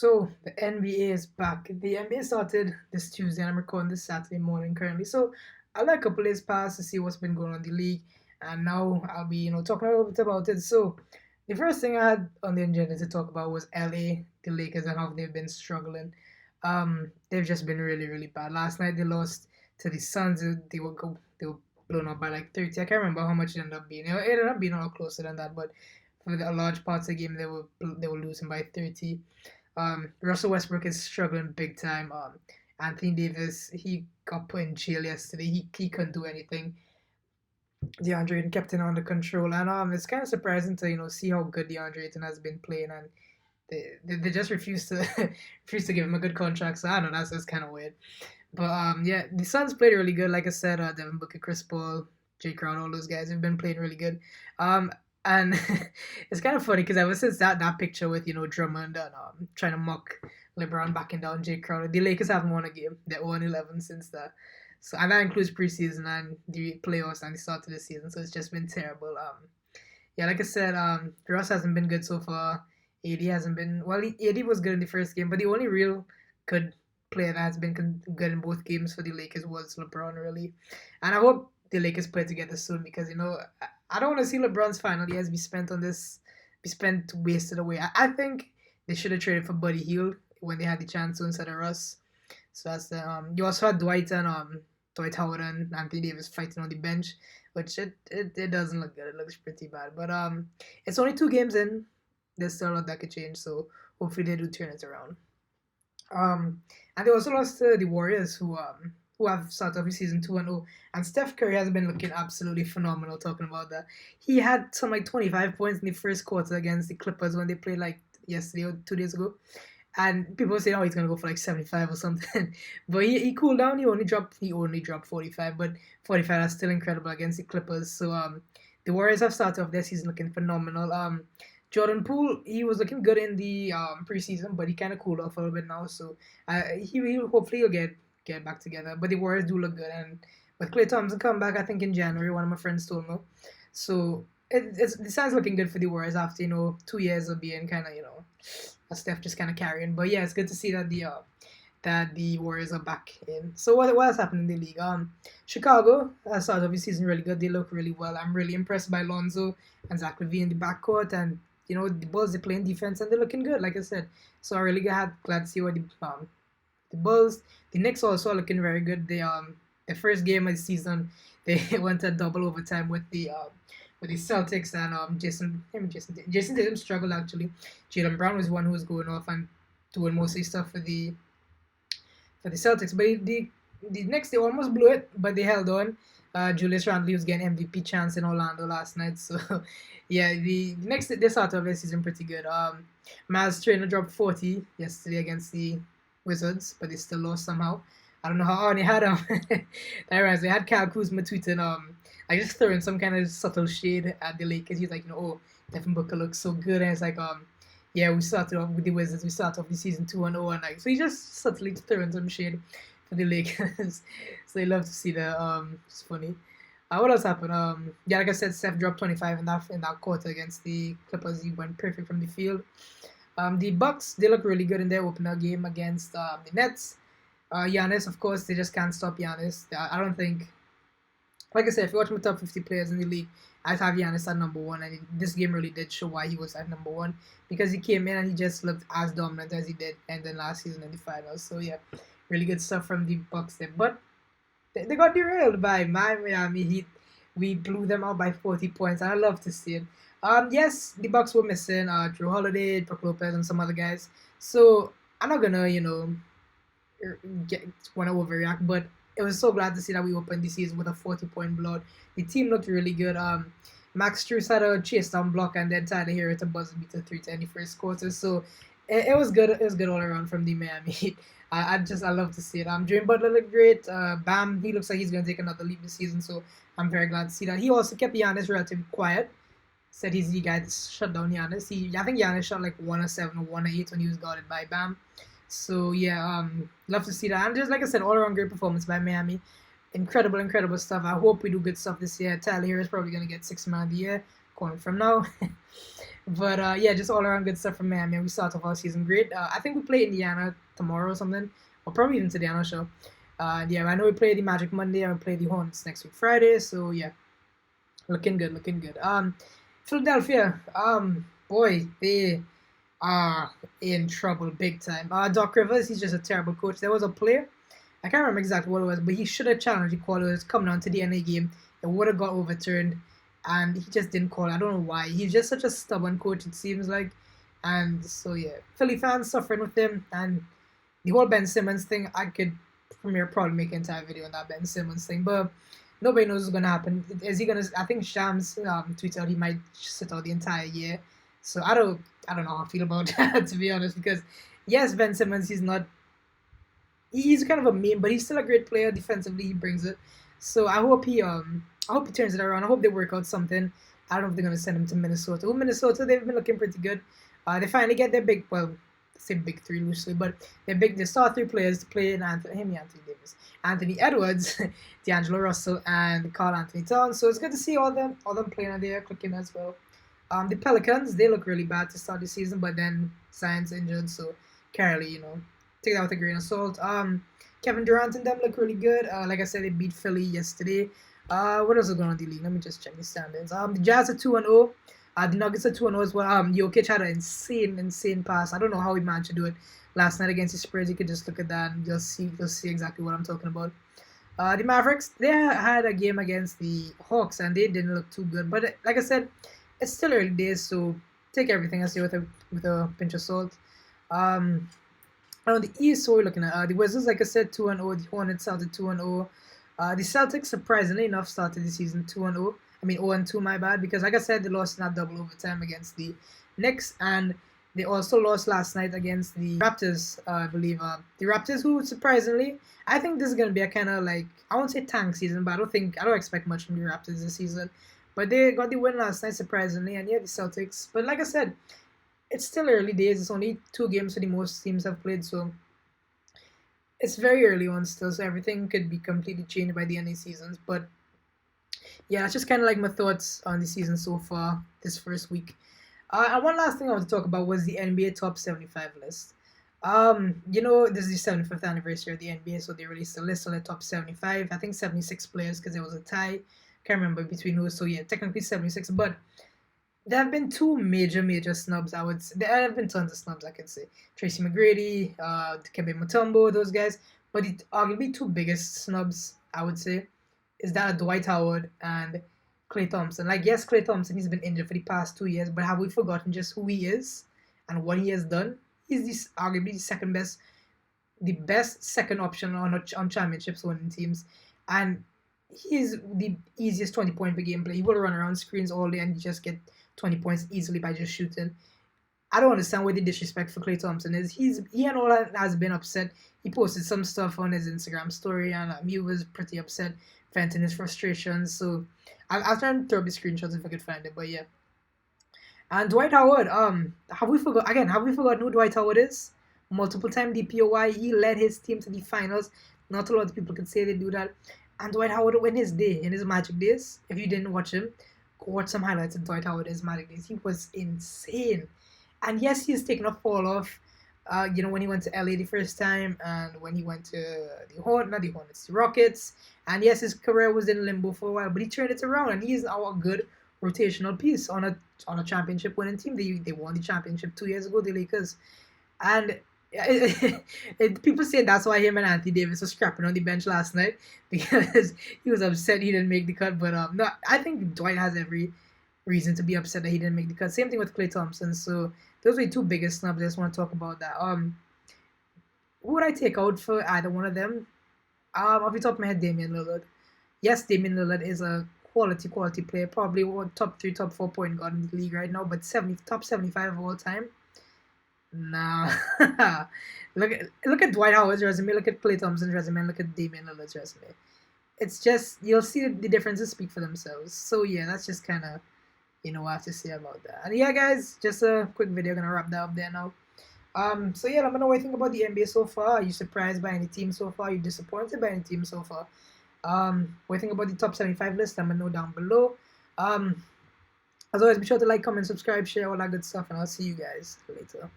So the NBA is back. The NBA started this Tuesday, and I'm recording this Saturday morning currently. So I'll let a couple days pass to see what's been going on in the league, and now I'll be talking a little bit about it. So the first thing I had on the agenda to talk about was LA, the Lakers, and how they've been struggling. They've just been really really bad. Last night they lost to the Suns. They were blown up by like 30. I can't remember how much it ended up being. It ended up being a lot closer than that, but for the large parts of the game they were losing by 30. Russell Westbrook is struggling big time. Anthony Davis, he got put in jail yesterday. He couldn't do anything. DeAndre Ayton kept it under control, and it's kind of surprising to see how good DeAndre Ayton has been playing, and they just refuse to refuse to give him a good contract. So I don't know, that's kind of weird. But yeah, the Suns played really good. Like I said, Devin Booker, Chris Paul, Jay Crowder, all those guys have been playing really good. And it's kind of funny because ever since that picture with Drummond and trying to mock LeBron backing down Jay Crowder, the Lakers haven't won a game. They're 1-11 since that. So and that includes preseason and the playoffs and the start of the season. So it's just been terrible. Yeah, like I said, Russ hasn't been good so far. AD hasn't been well. AD was good in the first game, but the only real good player that has been good in both games for the Lakers was LeBron, really. And I hope the Lakers play together soon because I don't want to see LeBron's final years be spent wasted away. I think they should have traded for Buddy Hield when they had the chance to instead of Russ. So that's the you also had Dwight Howard and Anthony Davis fighting on the bench, which it doesn't look good. It looks pretty bad. But it's only 2 games in. There's still a lot that could change. So hopefully they do turn it around. And they also lost to the Warriors, who have started off the season 2-0. And Steph Curry has been looking absolutely phenomenal. Talking about that, he had some like 25 points in the first quarter against the Clippers when they played like yesterday or 2 days ago. And people say, oh, he's gonna go for like 75 or something. But he cooled down. He only dropped 45, but 45 is still incredible against the Clippers. So the Warriors have started off their season looking phenomenal. Jordan Poole, he was looking good in the preseason, but he kind of cooled off a little bit now. So he'll hopefully he'll get back together. But the Warriors do look good, and with Klay Thompson come back, I think in January, one of my friends told me. So it sounds looking good for the Warriors after 2 years of being kind of Steph just kind of carrying. But yeah, it's good to see that the Warriors are back in. So what has happened in the league? Chicago started off the season really good. They look really well. I'm really impressed by Lonzo and Zach LaVine in the backcourt, and the Bulls, they're playing defense and they're looking good, like I said. So I really glad to see what the Bulls, the Knicks also are looking very good. The first game of the season, they went to double overtime with the Celtics, and Jason Tatum struggled actually. Jaylen Brown was one who was going off and doing mostly stuff for the Celtics, but the Knicks, they almost blew it, but they held on. Julius Randle was getting MVP chance in Orlando last night, so yeah, the Knicks, they started off their season pretty good. Miles Turner dropped 40 yesterday against the Wizards, but they still lost somehow. I don't know how on they had that reminds me. I had Kyle Kuzma tweeting I just throwing some kind of subtle shade at the Lakers. He's like, oh, Devin Booker looks so good, and it's like yeah, we started off with the Wizards. We started off the season 2-0, and like so he just subtly throwing some shade for the Lakers. So I love to see that. It's funny. What else happened? Yeah, like I said, Steph dropped 25 in that quarter against the Clippers. He went perfect from the field. The Bucks, they look really good in their opener game against the Nets. Giannis, of course, they just can't stop Giannis. I don't think, like I said, if you watch my top 50 players in the league, I'd have Giannis at number one, and this game really did show why he was at number one, because he came in and he just looked as dominant as he did and then last season in the finals. So yeah, really good stuff from the Bucks there. But they got derailed by my Miami Heat. We blew them out by 40 points, and I love to see it. Yes, the Bucks were missing Drew Holiday, Brook Lopez, and some other guys. So I'm not gonna want to overreact, but it was so glad to see that we opened the season with a 40-point blowout. The team looked really good. Max Strus had a chase down block, and then Tyler Hero to buzzer beater 3 to end the first quarter. So it was good. It was good all around from the Miami Heat. I love to see it. Jimmy Butler looked great. Bam, he looks like he's gonna take another leap this season. So I'm very glad to see that. He also kept Giannis relatively quiet. Said he's the guy that shut down Giannis. I think Giannis shot like 1 or 7 or 1 or 8 when he was guarded by Bam. So yeah, love to see that. And just like I said, all around great performance by Miami. Incredible stuff. I hope we do good stuff this year. Tyler Hero is probably gonna get 6 man of the year, calling from now. But yeah, just all around good stuff from Miami. We start off our season great. I think we play Indiana tomorrow or something, or probably even today. I'm not sure. Yeah, I know we play the Magic Monday and we play the Hornets next week Friday. So yeah, looking good, looking good. Philadelphia. Boy, they are in trouble big time. Doc Rivers, he's just a terrible coach. There was a player, I can't remember exactly what it was, but he should have challenged the call. It was coming on to the end of the game. It would have got overturned, and he just didn't call. I don't know why. He's just such a stubborn coach, it seems like. And so, yeah, Philly fans suffering with him. And the whole Ben Simmons thing, I could premiere probably make an entire video on that Ben Simmons thing, but nobody knows what's going to happen. Is he going to, I think Shams tweeted out he might sit out the entire year. So I don't know how I feel about that, to be honest, because yes, Ben Simmons, he's kind of a meme, but he's still a great player defensively. He brings it. So I hope he turns it around. I hope they work out something. I don't know if they're gonna send him to Minnesota. Oh, Minnesota, they've been looking pretty good. They finally get their big, well, say big three loosely, but they star three players to play in Anthony Davis, Anthony Edwards, D'Angelo Russell, and Carl Anthony Towns. So it's good to see all them playing and they're clicking as well. The Pelicans, they look really bad to start the season, but then Zion's injured, so Carly, take that with a grain of salt. Kevin Durant and them look really good. Like I said, they beat Philly yesterday. What else is going on in the league? Let me just check the standings. The Jazz are 2-0. The Nuggets are 2-0 as well. Jokic had an insane pass. I don't know how he managed to do it last night against the Spurs. You could just look at that and just see exactly what I'm talking about. The Mavericks, they had a game against the Hawks and they didn't look too good. But like I said, it's still early days, so take everything I say with a pinch of salt. On the East, what we're looking at, the Wizards, like I said, 2-0. The Hornets started 2-0. The Celtics, surprisingly enough, started the season 2-0. I mean 0-2, my bad, because like I said, they lost in that double overtime against the Knicks, and they also lost last night against the Raptors, I believe. The Raptors, who surprisingly, I think this is gonna be a kind of like, I won't say tank season, but I don't expect much from the Raptors this season. But they got the win last night, surprisingly, and yeah, the Celtics. But like I said, it's still early days. It's only 2 games for the most teams have played, so it's very early on still. So everything could be completely changed by the end of the seasons. But yeah, it's just kind of like my thoughts on the season so far this first week. And one last thing I want to talk about was the NBA top 75 list. This is the 75th anniversary of the NBA, so they released a list of the top 75. I think 76 players because there was a tie. Can't remember between who. So yeah, technically 76. But there have been two major snubs. I would say there have been tons of snubs. I can say Tracy McGrady, Kebe Mutombo, those guys. But the arguably two biggest snubs, I would say, is that of Dwight Howard and Klay Thompson. Like, yes, Klay Thompson, he's been injured for the past 2 years, but have we forgotten just who he is and what he has done? He's this arguably the best second option on championships winning teams, and he's the easiest 20-point per game player. He will run around screens all day and just get 20 points easily by just shooting. I don't understand where the disrespect for Klay Thompson is. He and all that has been upset. He posted some stuff on his Instagram story, and he was pretty upset, venting his frustrations. So I'll try and throw up the screenshots if I could find it. But yeah. And Dwight Howard, have we forgotten who Dwight Howard is? Multiple time DPOY, he led his team to the finals. Not a lot of people can say they do that. And Dwight Howard, in his Magic days, if you didn't watch him, go watch some highlights of Dwight Howard in his Magic days. He was insane. And yes, he's taken a fall off. When he went to LA the first time, and when he went to the Rockets. And yes, his career was in limbo for a while, but he turned it around, and he's now a good rotational piece on a championship winning team. They won the championship 2 years ago, the Lakers, and people say that's why him and Anthony Davis were scrapping on the bench last night because he was upset he didn't make the cut. But no, I think Dwight has every reason to be upset that he didn't make the cut. Same thing with Klay Thompson. So those are the two biggest snubs. I just want to talk about that. Who would I take out for either one of them? Off the top of my head, Damian Lillard. Yes, Damian Lillard is a quality player, probably one top 3, top 4 point guard in the league right now, but top 75 of all time. Nah. look at Dwight Howard's resume, look at Klay Thompson's resume, and look at Damian Lillard's resume. It's just, you'll see the differences speak for themselves. So yeah, that's just kind of, what I have to say about that. And yeah, guys, just a quick video, gonna wrap that up there now. So yeah, let me know what you think about the NBA so far. Are you surprised by any team so far? Are you disappointed by any team so far? What do you think about the top 75 list? Let me know down below. As always, be sure to like, comment, subscribe, share all that good stuff, and I'll see you guys later.